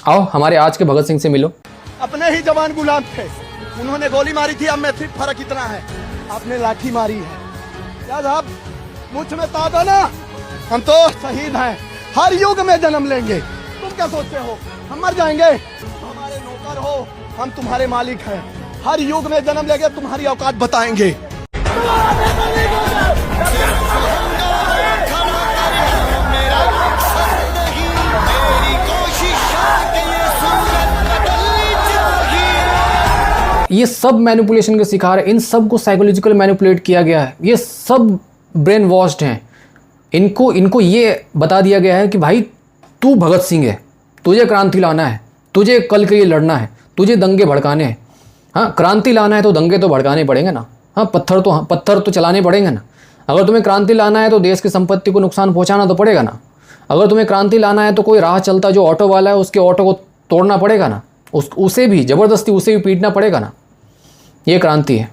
आओ हमारे आज के भगत सिंह से मिलो। अपने ही जवान गुलाम थे, उन्होंने गोली मारी थी, अब में सिर्फ फर्क इतना है आपने लाठी मारी है। क्या साहब मुझ में ताकत है ना, हम तो शहीद हैं, हर युग में जन्म लेंगे। तुम क्या सोचते हो हम मर जाएंगे? हमारे नौकर हो, हम तुम्हारे मालिक हैं, हर युग में जन्म लेंगे, तुम्हारी औकात बताएंगे। ये सब मैनिपुलेशन के शिकार है, इन सब को साइकोलॉजिकल मैनिपुलेट किया गया है, ये सब ब्रेन वॉश्ड हैं। इनको ये बता दिया गया है कि भाई तू भगत सिंह है, तुझे क्रांति लाना है, तुझे कल के लिए लड़ना है, तुझे दंगे भड़काने हैं। हाँ, क्रांति लाना है तो दंगे तो भड़काने पड़ेंगे ना। हाँ, पत्थर तो चलाने पड़ेंगे ना। अगर तुम्हें क्रांति लाना है तो देश की संपत्ति को नुकसान पहुंचाना तो पड़ेगा ना। अगर तुम्हें क्रांति लाना है तो कोई राह चलता जो ऑटो वाला है उसके ऑटो को तोड़ना पड़ेगा ना, उसे भी ज़बरदस्ती उसे भी पीटना पड़ेगा ना। ये क्रांति है।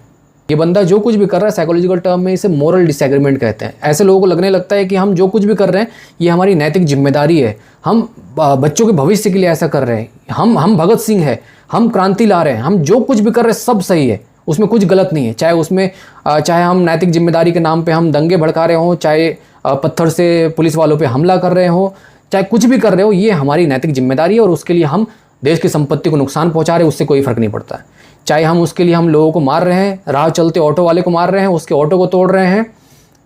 ये बंदा जो कुछ भी कर रहा है, साइकोलॉजिकल टर्म में इसे मोरल डिसएग्रीमेंट कहते हैं। ऐसे लोगों को लगने लगता है कि हम जो कुछ भी कर रहे हैं ये हमारी नैतिक जिम्मेदारी है, हम बच्चों के भविष्य के लिए ऐसा कर रहे हैं, हम भगत सिंह है, हम क्रांति ला रहे हैं, हम जो कुछ भी कर रहे हैं सब सही है, उसमें कुछ गलत नहीं है। चाहे हम नैतिक जिम्मेदारी के नाम पर हम दंगे भड़का रहे हों, चाहे पत्थर से पुलिस वालों पर हमला कर रहे हों, चाहे कुछ भी कर रहे हो, ये हमारी नैतिक जिम्मेदारी है और उसके लिए हम देश की संपत्ति को नुकसान पहुँचा रहे हैं, उससे कोई फ़र्क नहीं पड़ता है। चाहे हम उसके लिए हम लोगों को मार रहे हैं, राह चलते ऑटो वाले को मार रहे हैं, उसके ऑटो को तोड़ रहे हैं,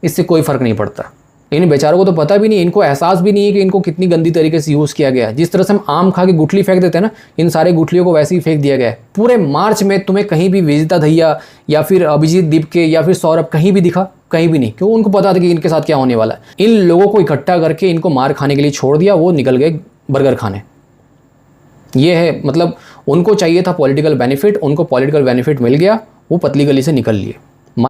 इससे कोई फ़र्क नहीं पड़ता। इन बेचारों को तो पता भी नहीं, इनको एहसास भी नहीं है कि इनको कितनी गंदी तरीके से यूज़ किया गया है। जिस तरह से हम आम खा के गुठली फेंक देते हैं ना, इन सारे गुठलियों को वैसे ही फेंक दिया गया है। पूरे मार्च में तुम्हें कहीं भी विजेता दहिया या फिर अभिजीत दीपके या फिर सौरभ कहीं भी दिखा? कहीं भी नहीं। क्यों? उनको पता था कि इनके साथ क्या होने वाला है। इन लोगों को इकट्ठा करके इनको मार खाने के लिए छोड़ दिया, वो निकल गए बर्गर खाने। ये है मतलब उनको चाहिए था पॉलिटिकल बेनिफिट, उनको पॉलिटिकल बेनिफिट मिल गया, वो पतली गली से निकल लिए।